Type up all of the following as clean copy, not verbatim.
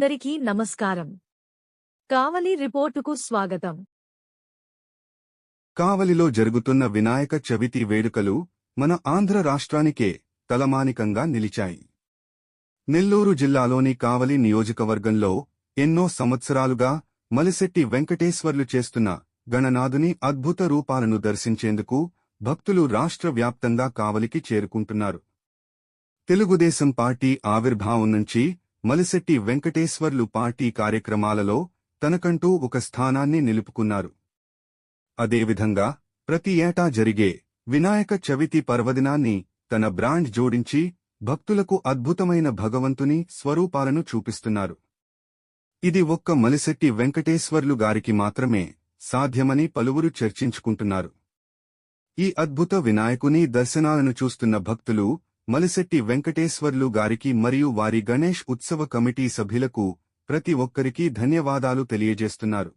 అందరికీ నమస్కారం. కావలి రిపోర్టుకు స్వాగతం. కావలిలో జరుగుతున్న వినాయక చవితి వేడుకలు మన ఆంధ్ర రాష్ట్రానికే తలమానికంగా నిలిచాయి. నెల్లూరు జిల్లాలోని కావలి నియోజకవర్గంలో ఎన్నో సంవత్సరాలుగా మలిశెట్టి వెంకటేశ్వర్లు చేస్తున్న గణనాథుని అద్భుత రూపాలను దర్శించేందుకు భక్తులు రాష్ట్ర వ్యాప్తంగా కావలికి చేరుకుంటున్నారు. తెలుగుదేశం పార్టీ ఆవిర్భావం నుంచి మలిశెట్టి వెంకటేశ్వర్లు పార్టీ కార్యక్రమాలలో తనకంటూ ఒక స్థానాన్ని నిలుపుకున్నారు. అదేవిధంగా ప్రతి ఏటా జరిగే వినాయక చవితి పర్వదినాన్ని తన బ్రాండ్ జోడించి భక్తులకు అద్భుతమైన భగవంతుని స్వరూపాలను చూపిస్తున్నారు. ఇది ఒక్క మలిశెట్టి వెంకటేశ్వర్లు గారికి మాత్రమే సాధ్యమని పలువురు చర్చించుకుంటున్నారు. ఈ అద్భుత వినాయకుని దర్శనాలను చూస్తున్న భక్తులు మలిశెట్టి వెంకటేశ్వర్లు గారికి మరియు వారి గణేష్ ఉత్సవ కమిటీ సభ్యులకు ప్రతి ఒక్కరికీ ధన్యవాదాలు తెలియజేస్తున్నారు.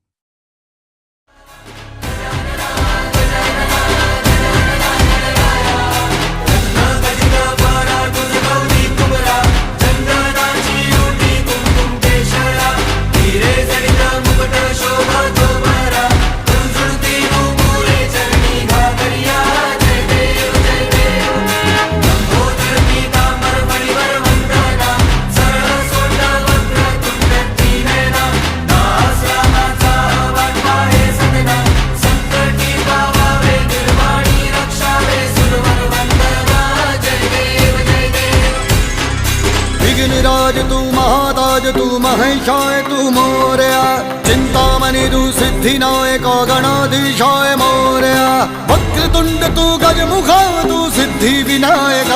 राज तू महाताज तू महेशाय तू मोरया चिंतामणि तू सिद्धिनायक गणाधीशाय मोरया वक्रतुंड तू गजमुखा तू सिद्धि विनायक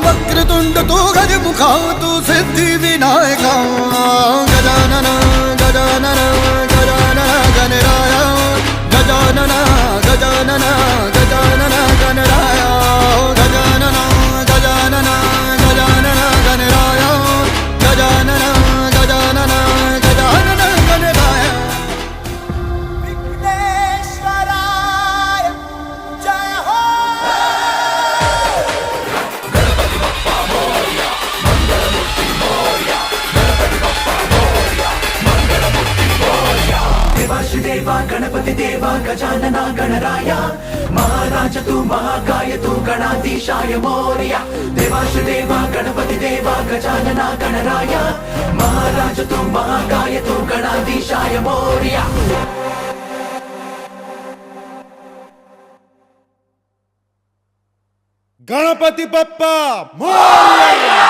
वक्रतुंड तू गजमुखा तू सिद्धि विनायक गजानन गजानन गजानन गणराय गजानन गजानन गजानन गणराय गजानन गजानन गजानन गणराय गजानन गजानन गजानन गणराय विघ्नेश्वराय जय हो गणपति बप्पा मोरया मंगलमूर्ति मोरया गणपति बप्पा मोरया मंगलमूर्ति मोरया देवाशिदेवा गणपति देवा गजानन गणराय महाराज तू महाकाय तू गणाधीशाय मोरया देवाशिदेवा गणपति देवा गजानन गणराय महाराज तू महाकाय तू गणाधीशाय मोरया गणपति बप्पा मोरया।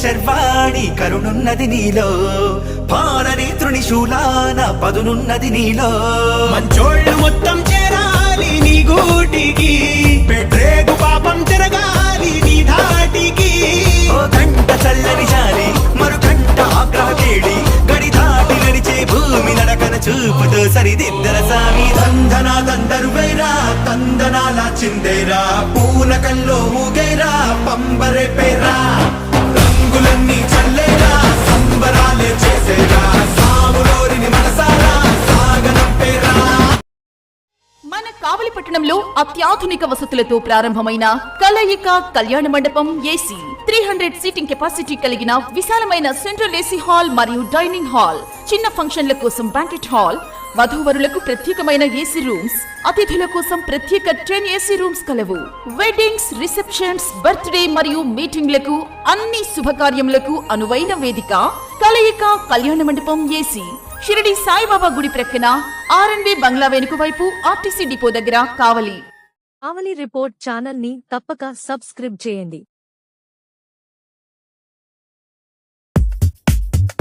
శర్వాణి కరుణున్నది నీలో, పాలనేత్రుని శూలాన పదునున్నది నీలో. మంచోళ్ళు మొత్తం చేరా చేరాలి నీ గూటికి పెట్టేగు పాపం తిరగాలి నీ ధాటికి ఓ గంట చల్లని జాలి మరు గంట ఆగ్రహ కేళి గడి దాటి నడిచే భూమి నడకన చూపుతో సరిదిద్దర సామి తందనా తందరువైరా తందనాల చిందేరా పూనకంలో ఊగేరా పంబరే పేరా రంగులన్నీ చల్లేరా సంబరాలే చేసేరా సాములోరిని మనసారా సాగనంపేరా. మన కావలిపట్టణంలో అత్యాధునిక వసతులతో ప్రారంభమైన కలయిక కళ్యాణ మండపం ఏసీ 300 సీటింగ్ కెపాసిటీ కలిగిన విశాలమైన సెంట్రల్ ఏసీ హాల్ మరియు డైనింగ్ హాల్, చిన్న ఫంక్షన్ల కోసం బ్యాంకెట్ హాల్, వధూవరులకు ప్రత్యేకమైన ఏసీ రూమ్స్, అతిథుల కోసం ప్రత్యేక 10 ఏసీ రూమ్స్ కలవు. వెడ్డింగ్స్, రిసెప్షన్స్, బర్త్డే మరియు మీటింగ్లకు అన్ని శుభకార్యములకు అనువైన వేదిక కలయిక కళ్యాణ మండపం ఏసీ. షిరిడి సాయిబాబా గుడి ప్రక్కన ఆర్ఎన్బి బంగ్లా వెనుక వైపు ఆర్టీసీ డిపో దగ్గర కావలి. కావలి రిపోర్ట్ ఛానల్ ని తప్పక సబ్స్క్రైబ్ చేయండి.